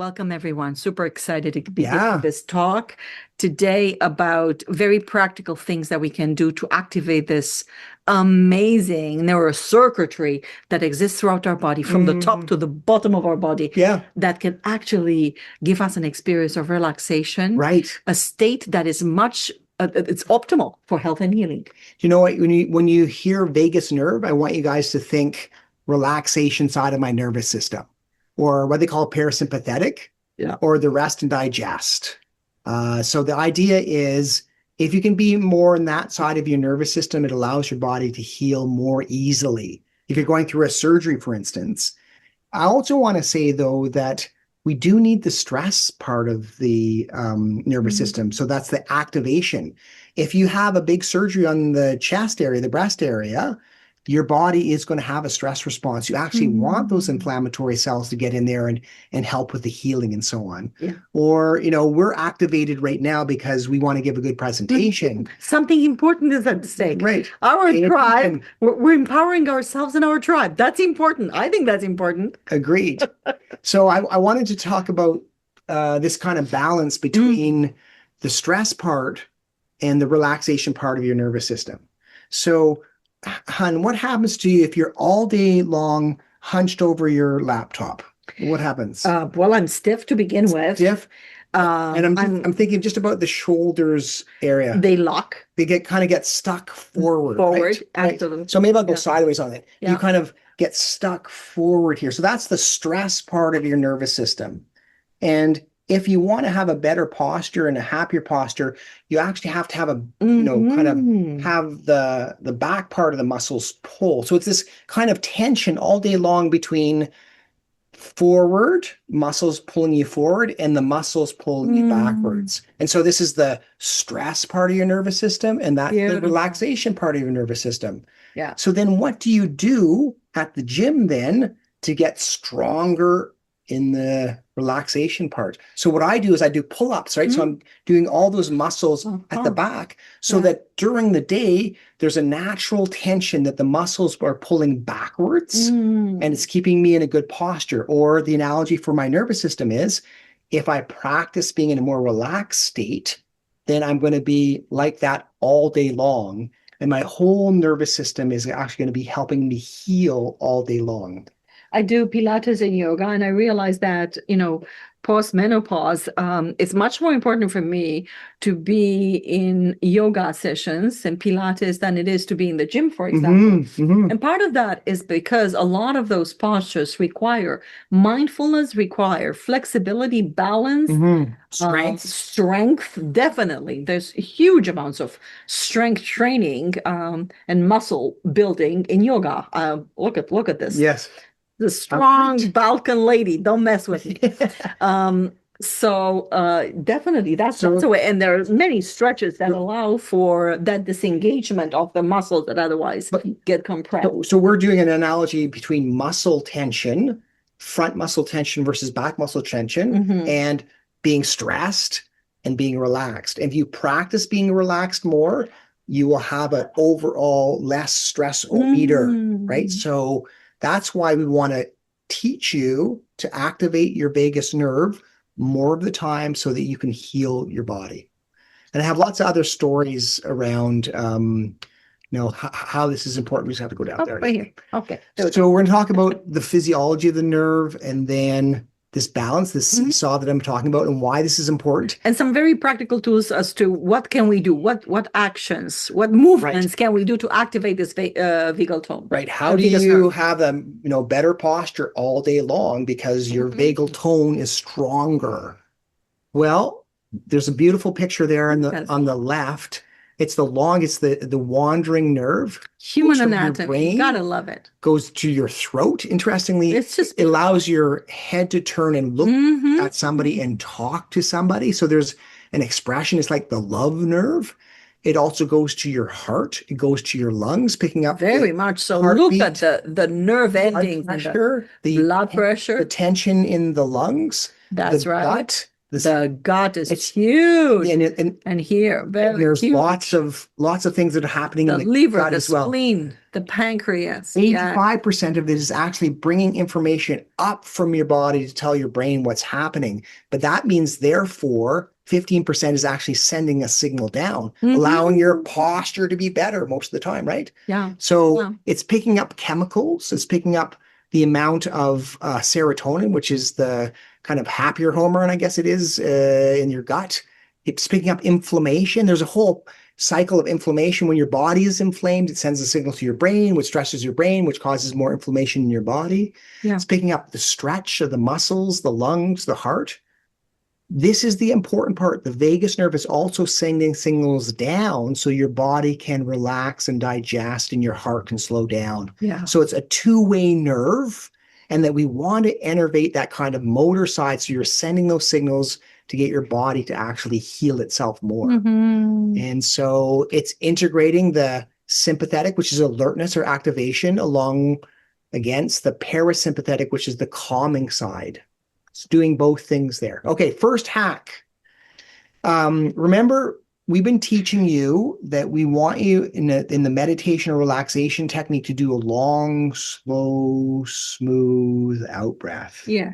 Welcome, everyone. Super excited to be giving this talk today about very practical things that we can do to activate this amazing neurocircuitry that exists throughout our body, from the top to the bottom of our body, that can actually give us an experience of relaxation, a state that is much it's optimal for health and healing. You know what? When you hear vagus nerve, I want you guys to think relaxation side of my nervous system, or what they call parasympathetic, or the rest and digest. So the idea is, if you can be more in that side of your nervous system, it allows your body to heal more easily. If you're going through a surgery, for instance. I also want to say, though, that we do need the stress part of the nervous system. So that's the activation. If you have a big surgery on the chest area, the breast area, your body is going to have a stress response. You actually want those inflammatory cells to get in there and help with the healing and so on. Or, we're activated right now because we want to give a good presentation. Something important is at stake. Right. Our tribe, we're empowering ourselves and our tribe. That's important. I think that's important. Agreed. So I wanted to talk about this kind of balance between the stress part and the relaxation part of your nervous system. So, hon, what happens to you if you're all day long hunched over your laptop? What happens? Well, I'm stiff to begin with. Stiff? And I'm thinking just about the shoulders area. They lock. They get stuck forward. Forward, right? absolutely. So maybe I'll go sideways on it. You kind of get stuck forward here. So that's the stress part of your nervous system. And if you want to have a better posture and a happier posture, you actually have to have a, kind of have the back part of the muscles pull. So it's this kind of tension all day long between forward, muscles pulling you forward, and the muscles pulling you backwards. And so this is the stress part of your nervous system, and that's the relaxation part of your nervous system. Yeah. So then what do you do at the gym then to get stronger in the relaxation part? So what I do is I do pull-ups, right? So I'm doing all those muscles at the back so that during the day, there's a natural tension that the muscles are pulling backwards and it's keeping me in a good posture. Or the analogy for my nervous system is, if I practice being in a more relaxed state, then I'm going to be like that all day long. And my whole nervous system is actually going to be helping me heal all day long. I do Pilates and yoga, and I realize that, post-menopause, it's much more important for me to be in yoga sessions and Pilates than it is to be in the gym, for example. And part of that is because a lot of those postures require mindfulness, require flexibility, balance, strength. Definitely. There's huge amounts of strength training and muscle building in yoga. Look at this. Yes. The strong Balkan lady, don't mess with me. So definitely that's the way. And there are many stretches that allow for that disengagement of the muscles that otherwise get compressed. So we're doing an analogy between muscle tension, front muscle tension versus back muscle tension, and being stressed and being relaxed. If you practice being relaxed more, you will have an overall less stress-o-meter, right? So that's why we want to teach you to activate your vagus nerve more of the time so that you can heal your body. And I have lots of other stories around, how this is important. We just have to go down there. Right here. Okay. So we're going to talk about the physiology of the nerve, and then this balance, this seesaw that I'm talking about, and why this is important. And some very practical tools as to what can we do, what actions, what movements can we do to activate this vagal tone. Right. How do you have a better posture all day long because your vagal tone is stronger? Well, there's a beautiful picture there on the left. It's the wandering nerve. Human anatomy. Gotta love it. Goes to your throat. Interestingly, it allows your head to turn and look at somebody and talk to somebody. So there's an expression. It's like the love nerve. It also goes to your heart. It goes to your lungs, picking up very much so. Look at the nerve endings, the blood pressure, the tension in the lungs. That's right. Gut, The gut is huge. And here, there's huge. lots of things that are happening The in the liver, gut the as well. spleen, the pancreas. 85% of it is actually bringing information up from your body to tell your brain what's happening. But that means, therefore, 15% is actually sending a signal down, allowing your posture to be better most of the time, right? Yeah. So it's picking up chemicals. It's picking up the amount of serotonin, which is the kind of happier hormone, I guess it is, in your gut. It's picking up inflammation. There's a whole cycle of inflammation. When your body is inflamed, it sends a signal to your brain, which stresses your brain, which causes more inflammation in your body. Yeah. It's picking up the stretch of the muscles, the lungs, the heart. This is the important part. The vagus nerve is also sending signals down so your body can relax and digest and your heart can slow down. Yeah. So it's a two-way nerve, and that we want to innervate that kind of motor side. So you're sending those signals to get your body to actually heal itself more. And so it's integrating the sympathetic, which is alertness or activation, along against the parasympathetic, which is the calming side. It's doing both things there. Okay, first hack. Remember, we've been teaching you that we want you in the meditation or relaxation technique to do a long, slow, smooth out breath. Yeah.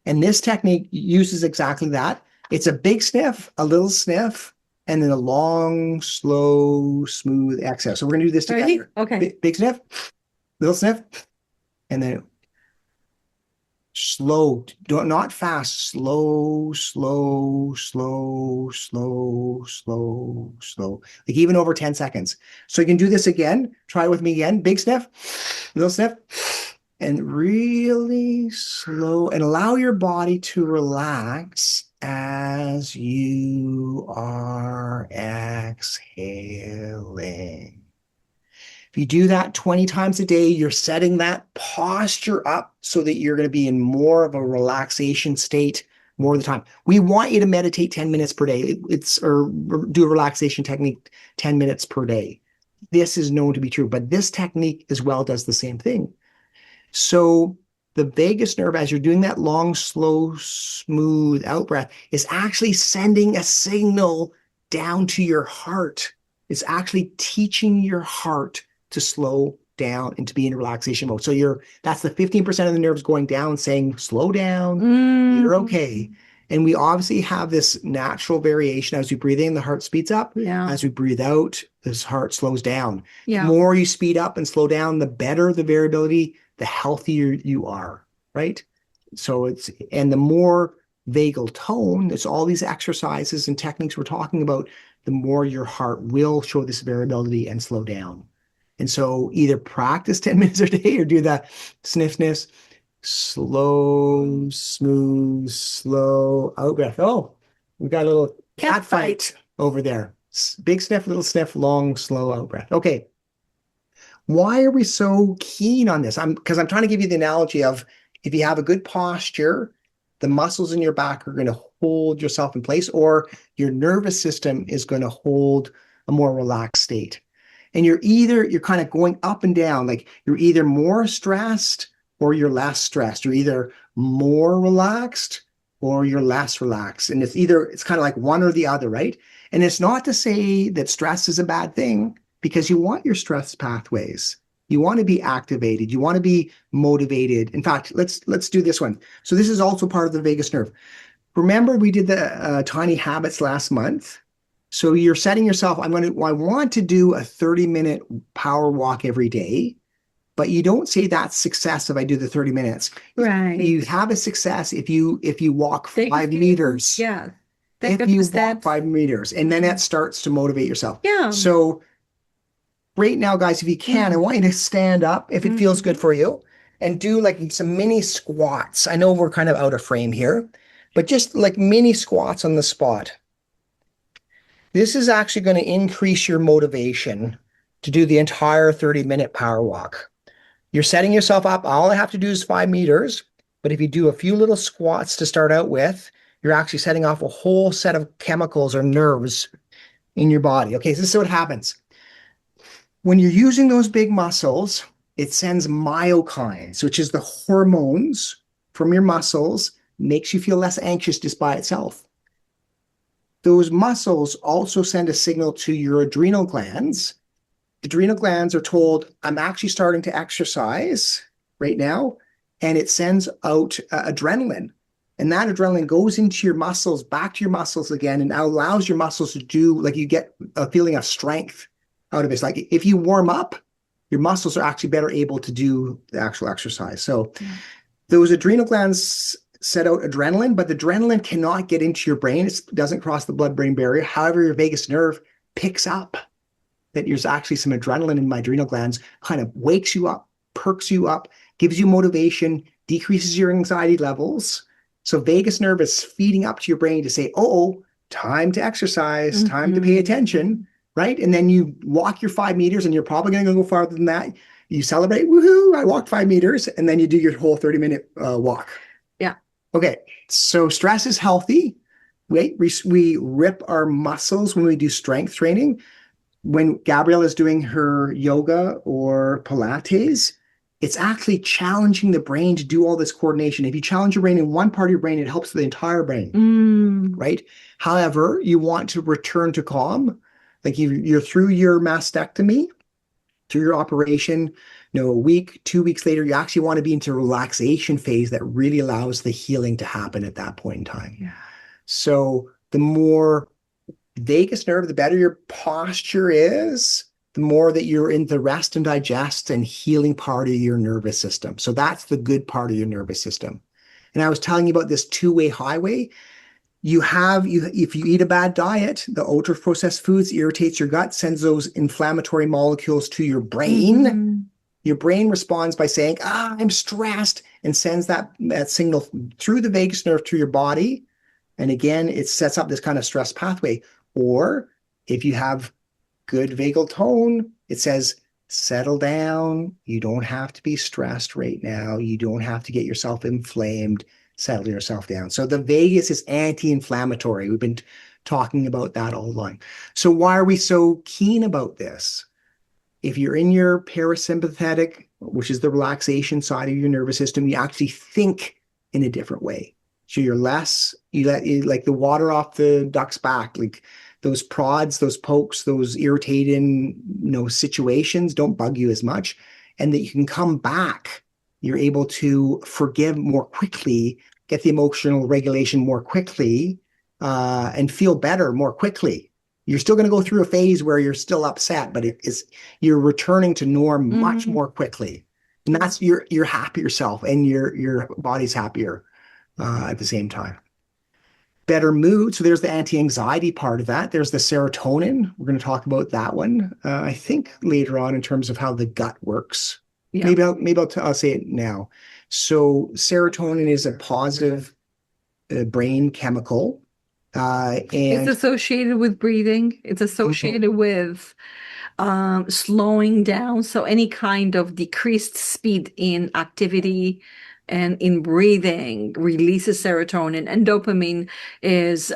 And this technique uses exactly that. It's a big sniff, a little sniff, and then a long, slow, smooth exhale. So we're going to do this together. Ready? Okay. Big sniff, little sniff, and then slow, not fast, slow, slow, slow, slow, slow, slow, like even over 10 seconds. So you can do this again. Try it with me again. Big sniff, little sniff, and really slow, and allow your body to relax as you are exhaling. If you do that 20 times a day, you're setting that posture up so that you're going to be in more of a relaxation state more of the time. We want you to meditate 10 minutes per day. Or do a relaxation technique 10 minutes per day. This is known to be true, but this technique as well does the same thing. So the vagus nerve, as you're doing that long, slow, smooth out breath, is actually sending a signal down to your heart. It's actually teaching your heart to slow down and to be in relaxation mode. So that's the 15% of the nerves going down, saying, slow down, you're okay. And we obviously have this natural variation. As we breathe in, the heart speeds up. Yeah. As we breathe out, this heart slows down. Yeah. The more you speed up and slow down, the better the variability, the healthier you are, right? So and the more vagal tone, it's all these exercises and techniques we're talking about, the more your heart will show this variability and slow down. And so either practice 10 minutes a day or do the sniff, slow, smooth, slow out breath. Oh, we got a little cat fight over there. Big sniff, little sniff, long, slow out breath. Okay. Why are we so keen on this? Because I'm trying to give you the analogy of, if you have a good posture, the muscles in your back are going to hold yourself in place, or your nervous system is going to hold a more relaxed state. And you're kind of going up and down, like you're either more stressed or you're less stressed. You're either more relaxed or you're less relaxed. And it's kind of like one or the other, right? And it's not to say that stress is a bad thing, because you want your stress pathways. You want to be activated. You want to be motivated. In fact, let's do this one. So this is also part of the vagus nerve. Remember, we did the tiny habits last month. So you're setting yourself, I want to do a 30-minute power walk every day, but you don't say that's success if I do the 30 minutes. Right. You have a success if you walk 5 meters. Yeah. If you walk 5 meters, and then that starts to motivate yourself. Yeah. So right now, guys, if you can, I want you to stand up if it feels good for you, and do like some mini squats. I know we're kind of out of frame here, but just like mini squats on the spot. This is actually going to increase your motivation to do the entire 30-minute power walk. You're setting yourself up. All I have to do is 5 meters. But if you do a few little squats to start out with, you're actually setting off a whole set of chemicals or nerves in your body. Okay, so this is what happens. When you're using those big muscles, it sends myokines, which is the hormones from your muscles, makes you feel less anxious just by itself. those muscles also send a signal to your adrenal glands. Adrenal glands are told, I'm actually starting to exercise right now, and it sends out adrenaline. And that adrenaline goes into your muscles, back to your muscles again, and allows your muscles to do, like, you get a feeling of strength out of it. It's like if you warm up, your muscles are actually better able to do the actual exercise. So those adrenal glands set out adrenaline, but the adrenaline cannot get into your brain. It doesn't cross the blood-brain barrier. However, your vagus nerve picks up that there's actually some adrenaline in my adrenal glands, kind of wakes you up, perks you up, gives you motivation, decreases your anxiety levels. So vagus nerve is feeding up to your brain to say, oh, time to exercise, time to pay attention, right? And then you walk your 5 meters, and you're probably going to go farther than that. You celebrate, woohoo, I walked 5 meters, and then you do your whole 30-minute walk. Yeah. Okay, so stress is healthy. We rip our muscles when we do strength training. When Gabriela is doing her yoga or Pilates, it's actually challenging the brain to do all this coordination. If you challenge your brain in one part of your brain, it helps the entire brain, right? However, you want to return to calm. Like you're through your mastectomy, through your operation, a week, 2 weeks later, you actually want to be into a relaxation phase that really allows the healing to happen at that point in time. Yeah. So the more vagus nerve, the better your posture is, the more that you're in the rest and digest and healing part of your nervous system. So that's the good part of your nervous system. And I was telling you about this two-way highway. If you eat a bad diet, the ultra-processed foods irritates your gut, sends those inflammatory molecules to your brain. Your brain responds by saying, I'm stressed, and sends that signal through the vagus nerve to your body. And again, it sets up this kind of stress pathway. Or if you have good vagal tone, it says, settle down. You don't have to be stressed right now. You don't have to get yourself inflamed. Settle yourself down. So the vagus is anti-inflammatory. We've been talking about that all along. So why are we so keen about this? If you're in your parasympathetic, which is the relaxation side of your nervous system, you actually think in a different way. So you like the water off the duck's back, like those prods, those pokes, those irritating, situations don't bug you as much, and that you can come back. You're able to forgive more quickly, get the emotional regulation more quickly, and feel better more quickly. You're still going to go through a phase where you're still upset, but you're returning to norm much more quickly, and that's you're happier self, and your body's happier at the same time. Better mood. So there's the anti-anxiety part of that. There's the serotonin. We're going to talk about that one, I think, later on in terms of how the gut works. Yeah. Maybe I'll say it now. So serotonin is a positive brain chemical. And it's associated with breathing. It's associated with slowing down. So any kind of decreased speed in activity and in breathing releases serotonin, and dopamine is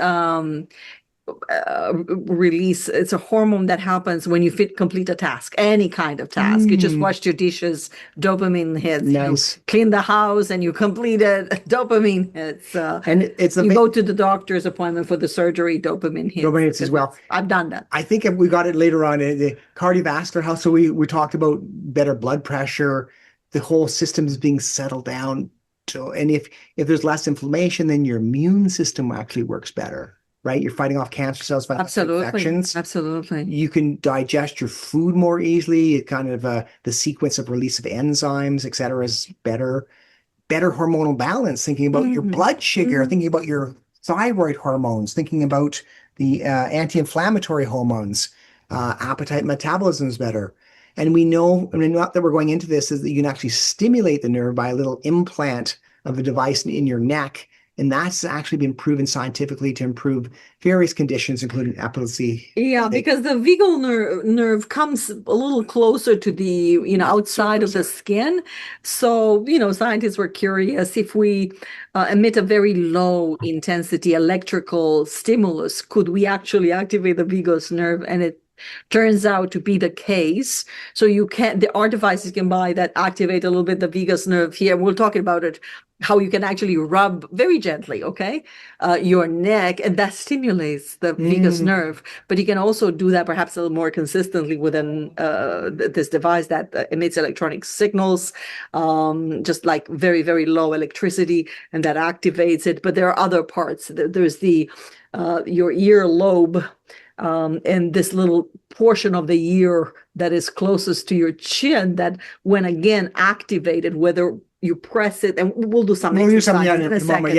release. It's a hormone that happens when you complete a task, any kind of task. You just washed your dishes, dopamine hits. Nice. You clean the house and you complete it, dopamine hits. And you go to the doctor's appointment for the surgery, dopamine hits. Dopamine hits as well. I've done that. I think we got it later on in the cardiovascular health. So we talked about better blood pressure. The whole system is being settled down. And if there's less inflammation, then your immune system actually works better. Right? You're fighting off cancer cells, fighting off infections. Absolutely. You can digest your food more easily. It kind of the sequence of release of enzymes, et cetera, is better. Better hormonal balance, thinking about your blood sugar, thinking about your thyroid hormones, thinking about the anti-inflammatory hormones, appetite metabolism is better. And we know, not that we're going into this, is that you can actually stimulate the nerve by a little implant of a device in your neck. And that's actually been proven scientifically to improve various conditions, including epilepsy. Yeah, because the vagal nerve comes a little closer to the, outside of the skin. So, scientists were curious if we emit a very low intensity electrical stimulus, could we actually activate the vagus nerve? And it turns out to be the case. So there are devices you can buy that activate a little bit the vagus nerve here. We'll talk about it, how you can actually rub very gently, okay, your neck, and that stimulates the vagus nerve. But you can also do that perhaps a little more consistently within this device that emits electronic signals, just like very, very low electricity, and that activates it. But there are other parts. There's your ear lobe, and this little portion of the ear that is closest to your chin, that when again activated, whether you press it, and we'll do some exercise in a second.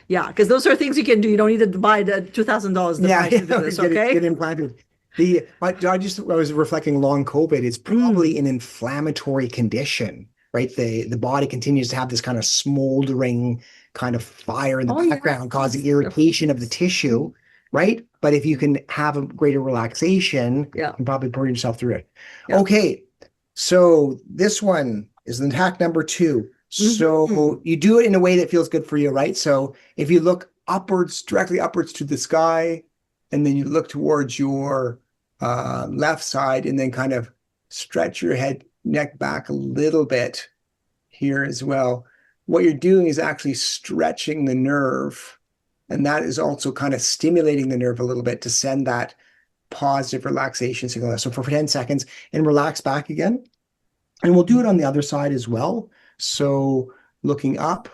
Yeah, because those are things you can do. You don't need to buy the $2,000 device to do this, okay? Get implanted. I was reflecting long COVID. It's probably an inflammatory condition, right? The body continues to have this kind of smoldering kind of fire in the background, causing irritation of the tissue, right? But if you can have a greater relaxation, you can probably pour yourself through it. Okay, so this one is the hack number 2. So you do it in a way that feels good for you, right? So if you look upwards, directly upwards to the sky, and then you look towards your left side, and then kind of stretch your head, neck back a little bit here as well. What you're doing is actually stretching the nerve, and that is also kind of stimulating the nerve a little bit to send that positive relaxation signal. So for 10 seconds, and relax back again. And we'll do it on the other side as well. So looking up,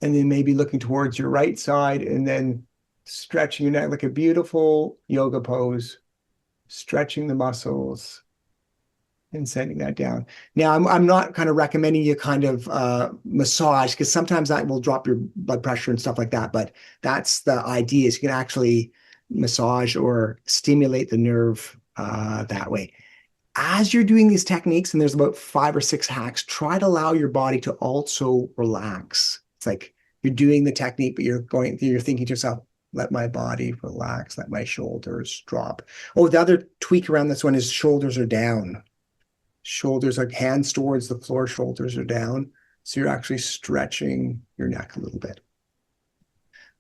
and then maybe looking towards your right side, and then stretching your neck like a beautiful yoga pose, stretching the muscles and sending that down. Now, I'm not kind of recommending you kind of massage, because sometimes that will drop your blood pressure and stuff like that. But that's the idea, is you can actually massage or stimulate the nerve that way. As you're doing these techniques, and there's about 5 or 6 hacks, try to allow your body to also relax. It's like you're doing the technique, but you're thinking to yourself, let my body relax, let my shoulders drop. Oh, the other tweak around this one is shoulders are down. Shoulders are hands towards the floor, shoulders are down. So you're actually stretching your neck a little bit.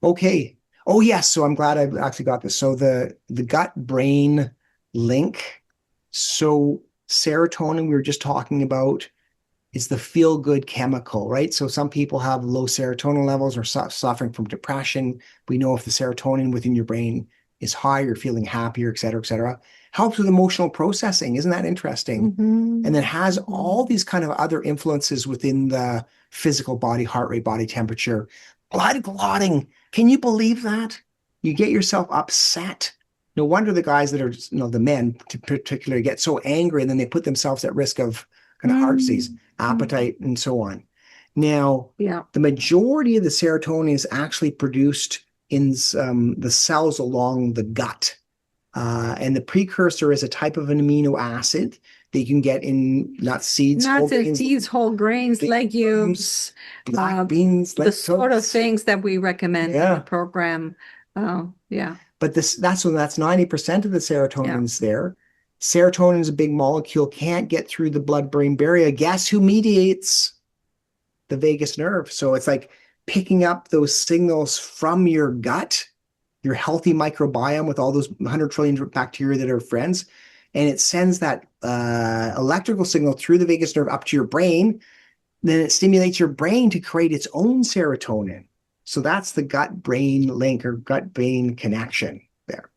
Okay. Oh, yes. So I'm glad I actually got this. So the gut-brain link. So serotonin, we were just talking about, is the feel-good chemical, right? So some people have low serotonin levels or suffering from depression. We know if the serotonin within your brain is high, you're feeling happier, et cetera, et cetera. Helps with emotional processing. Isn't that interesting? And then has all these kind of other influences within the physical body, heart rate, body temperature. Blood clotting. Can you believe that? You get yourself upset. No wonder the guys that are, the men particularly, get so angry, and then they put themselves at risk of kind of heart disease, appetite, and so on. Now, the majority of the serotonin is actually produced in the cells along the gut. And the precursor is a type of an amino acid that you can get in nuts, seeds, whole grains, legumes, black beans, the sort of things that we recommend in the program. But that's 90% of the serotonin's there. Serotonin is a big molecule, can't get through the blood-brain barrier. Guess who mediates? The vagus nerve. So it's like picking up those signals from your gut, your healthy microbiome with all those 100 trillion bacteria that are friends, and it sends that electrical signal through the vagus nerve up to your brain. Then it stimulates your brain to create its own serotonin. So that's the gut-brain link, or gut-brain connection there.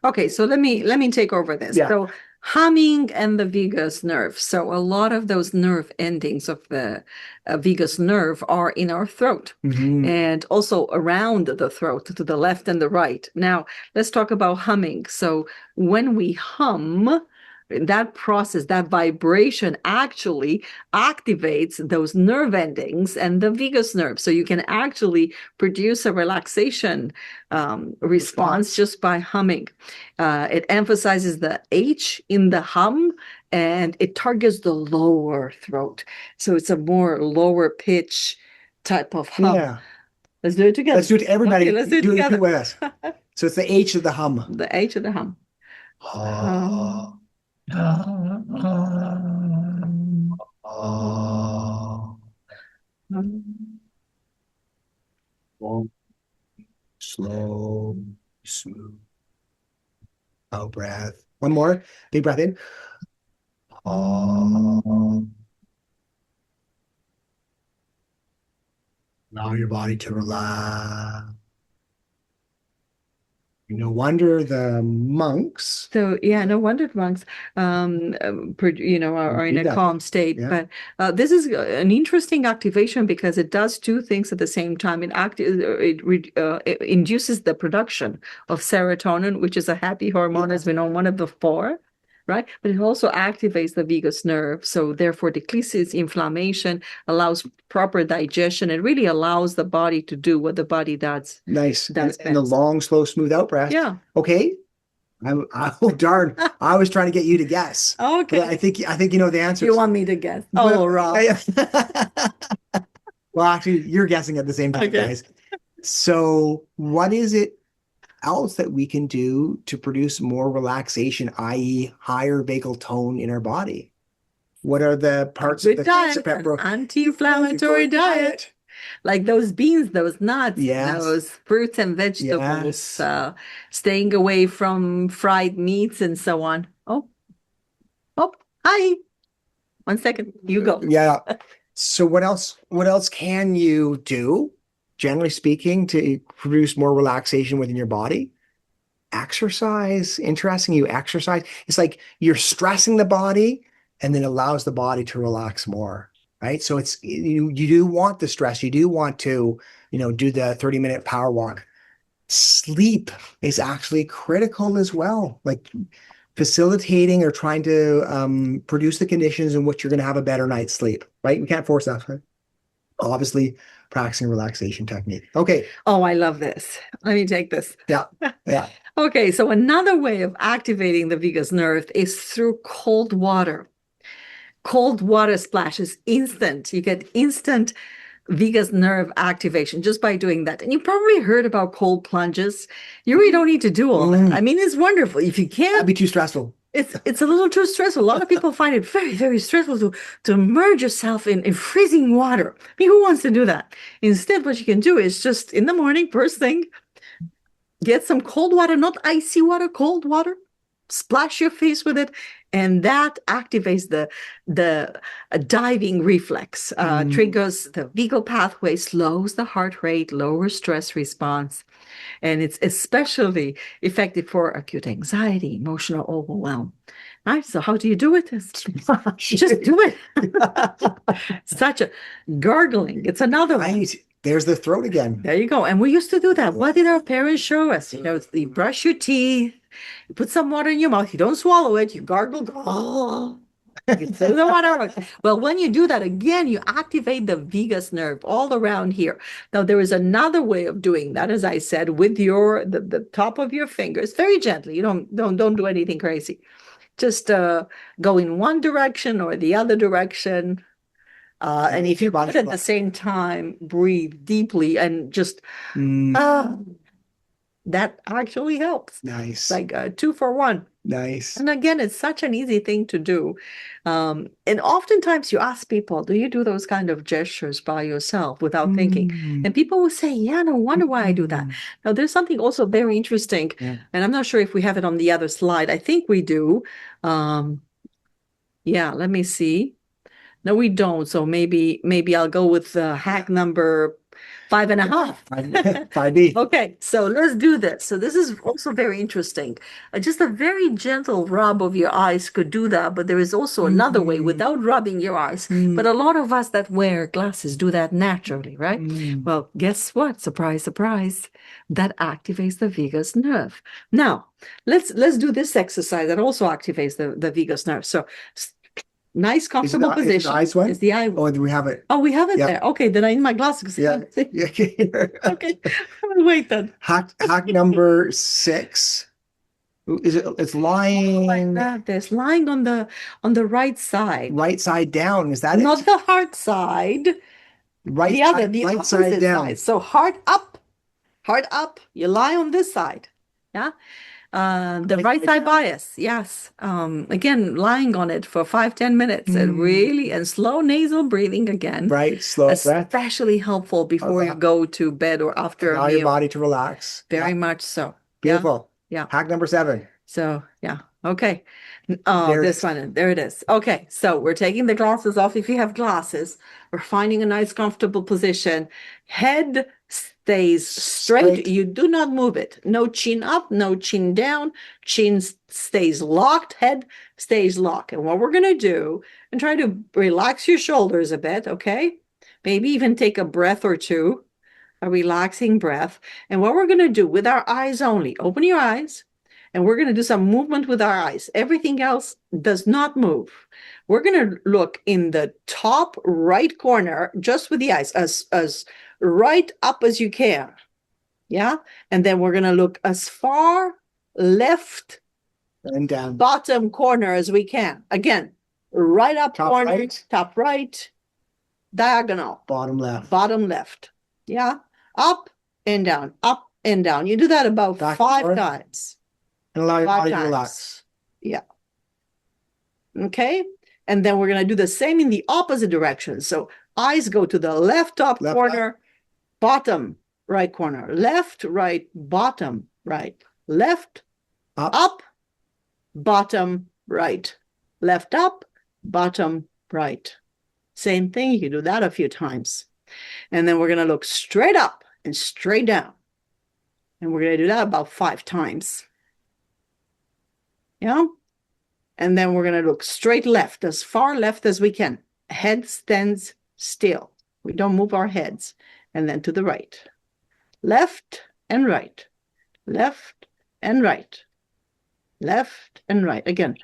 Okay, so let me take over this. So humming and the vagus nerve. So a lot of those nerve endings of the vagus nerve are in our throat, and also around the throat, to the left and the right. Now, let's talk about humming. So when we hum, that process, that vibration actually activates those nerve endings and the vagus nerve. So you can actually produce a relaxation response just by humming. It emphasizes the H in the hum, and it targets the lower throat. So it's a more lower pitch type of hum. Yeah. Let's do it together. Let's do it, everybody. Okay, let's do it together. With us. So it's the H of the hum. The H of the hum. Long, slow, smooth. Out breath. One more. Big breath in. Allow your body to relax. No wonder the monks. So yeah, no wonder monks, are in Did a that. calm state. Yeah. But this is an interesting activation because it does two things at the same time. It induces the production of serotonin, which is a happy hormone, as we know one of the four, right? But it also activates the vagus nerve, so therefore decreases inflammation, allows proper digestion, and really allows the body to do what the body does. Nice. That's And the best. long, slow, smooth out breath. Yeah. Okay. Oh darn. I was trying to get you to guess. Okay. But I think you know the answer. You want me to guess? Oh, Rob. Well, actually, you're guessing at the same time, Okay. guys. So what is it else that we can do to produce more relaxation, i.e. higher vagal tone in our body? What are the parts of Good the diet, CancerPEP an anti-inflammatory diet. Like those beans, those nuts, Yes. those fruits and vegetables, Yes. staying away from fried meats and so on. Oh, hi. 1 second, you go. Yeah. So what else can you do, generally speaking, to produce more relaxation within your body? Exercise. Interesting. You exercise. It's like you're stressing the body and then allows the body to relax more, right? So it's you do want the stress. You do want to, do the 30-minute power walk. Sleep is actually critical as well. Like facilitating or trying to produce the conditions in which you're going to have a better night's sleep, right? We can't force that, right? Obviously, practicing a relaxation technique. Okay. Oh, I love this. Let me take this. Yeah. Yeah. Okay, so another way of activating the vagus nerve is through cold water. Cold water splashes, instant. You get instant vagus nerve activation just by doing that. And you probably heard about cold plunges. You really don't need to do all that. I mean, it's wonderful. If you can't, That'd be too stressful. It's a little too stressful. A lot of people find it very, very stressful to immerse yourself in freezing water. I mean, who wants to do that? Instead, what you can do is just in the morning, first thing, get some cold water, not icy water, cold water. Splash your face with it, and that activates the diving reflex, triggers the vagal pathway, slows the heart rate, lowers stress response, and it's especially effective for acute anxiety, emotional overwhelm. Right? So how do you do it? Just do it. Such a gargling. It's another one. Right. There's the throat again. There you go. And we used to do that. What did our parents show us? You brush your teeth, you put some water in your mouth, you don't swallow it, you gargle, you throw the water out. Well, when you do that again, you activate the vagus nerve all around here. Now, there is another way of doing that, as I said, with the top of your fingers, very gently. You don't do anything crazy. Just go in one direction or the other direction. And if you put at the same time, breathe deeply and just that actually helps. Nice. Like 2 for 1. Nice. And again, it's such an easy thing to do. And oftentimes you ask people, do you do those kind of gestures by yourself without thinking? And people will say, yeah, no wonder why I do that. Now, there's something also very interesting, and I'm not sure if we have it on the other slide. I think we do. Yeah, let me see. No, we don't. So maybe I'll go with hack number 5.5. 5B. Okay, so let's do this. So this is also very interesting. Just a very gentle rub of your eyes could do that, but there is also another way without rubbing your eyes. But a lot of us that wear glasses do that naturally, right? Well, guess what? Surprise, surprise. That activates the vagus nerve. Now, let's do this exercise that also activates the vagus nerve. So nice, comfortable position. Is the eyes one? It's the eye one. Oh, do we have it? Oh, we have it there. Okay, then I need my glasses. Yeah. Okay. Wait then. Hack number 6. It's lying like that. There's lying on the right side. Right side down. Is that Not it? the heart side. Right the other, side, the right side down. side. So heart up. Heart up. You lie on this side. Yeah. The right side bias, yes. Again, lying on it for 5-10 minutes and slow nasal breathing again. Right, slow breath. Especially helpful before you go to bed or after a Allow meal. your body to relax. Very much so. Beautiful. Yeah. Hack number 7. So, yeah. Okay. There it This is. one, there it is. Okay. So we're taking the glasses off. If you have glasses, we're finding a nice, comfortable position. Head stays straight. You do not move it. No chin up, no chin down. Chin stays locked. Head stays locked. And what we're going to do, and try to relax your shoulders a bit. Okay. Maybe even take a breath or two, a relaxing breath. And what we're going to do with our eyes only, open your eyes. And we're going to do some movement with our eyes. Everything else does not move. We're going to look in the top right corner, just with the eyes, as right up as you can. Yeah. And then we're going to look as far left and down. Bottom corner as we can. Again, right up Top corner, right. top right, diagonal. Bottom left. Bottom left. Yeah. Up and down, up and down. You do that about Back 5 forth. times. And allow your 5 body to times. relax. Yeah. Okay. And then we're going to do the same in the opposite direction. So eyes go to the left top Left corner, bottom right corner, left, right, bottom, right, left, up, bottom, right, left, up, bottom, right. Same thing. You can do that a few times. And then we're going to look straight up and straight down. And we're going to do that about 5 times. Yeah. And then we're going to look straight left, as far left as we can. Head stands still. We don't move our heads. And then to the right. Left and right. Left and right. Left and right. Again,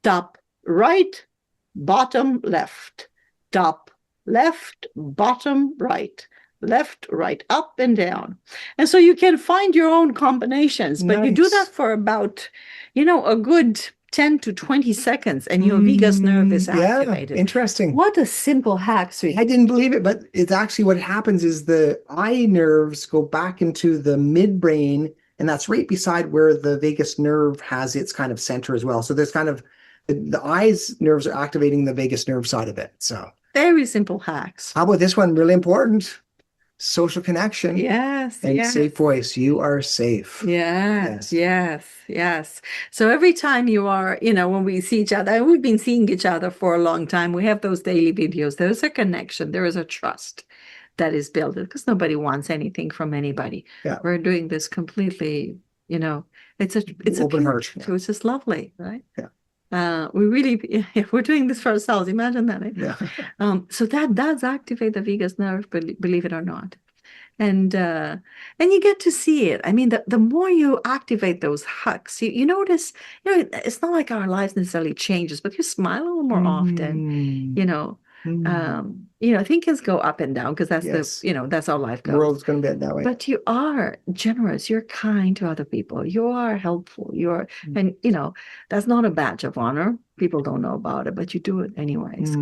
top right, bottom left. Top left, bottom right. Left, right, up and down. And so you can find your own combinations, but you do that for about, a good 10 to 20 seconds and your vagus nerve is activated. Yeah, interesting. What a simple hack, sweetie. I didn't believe it, but it's actually what happens is the eye nerves go back into the midbrain, and that's right beside where the vagus nerve has its kind of center as well. So there's kind of the eyes nerves are activating the vagus nerve side of it. So very simple hacks. How about this one? Really important. Social connection. Yes. And yes. safe voice. You are safe. Yes, yes, yes. So every time you are, when we see each other, and we've been seeing each other for a long time, we have those daily videos. There's a connection. There is a trust that is built because nobody wants anything from anybody. Yeah. We're doing this completely, it's open heart. So it's just lovely, right? Yeah. We're doing this for ourselves. Imagine that. Yeah. So that does activate the vagus nerve, believe it or not. And you get to see it. I mean, the more you activate those hucks, you notice, it's not like our lives necessarily changes, but you smile a little more often, things go up and down because that's that's how life goes. The world's going to be that way. But you are generous. You're kind to other people. You are helpful. And that's not a badge of honor. People don't know about it, but you do it anyways,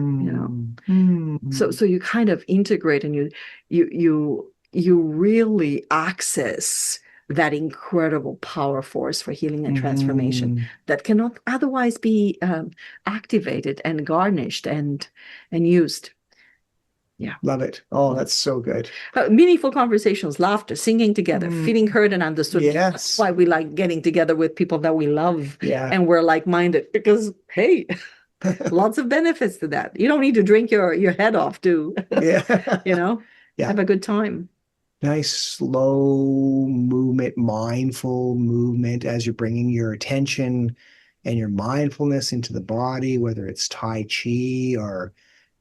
So you kind of integrate and you really access that incredible power force for healing and transformation that cannot otherwise be activated and garnished and used. Yeah. Love it. Oh, that's so good. Meaningful conversations, laughter, singing together, feeling heard and understood. Yes. That's why we like getting together with people that we love and we're like-minded because, hey, lots of benefits to that. You don't need to drink your head off to, have a good time. Nice, slow movement, mindful movement as you're bringing your attention and your mindfulness into the body, whether it's Tai Chi or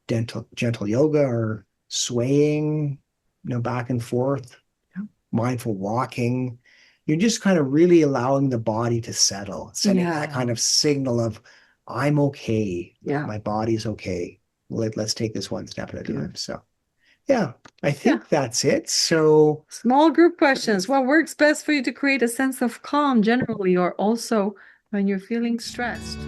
gentle yoga or swaying, back and forth, mindful walking. You're just kind of really allowing the body to settle, sending that kind of signal of, I'm okay. Yeah. My body's okay. Let's take this one step at a time. So, I think that's it. So small group questions. What works best for you to create a sense of calm generally, or also when you're feeling stressed?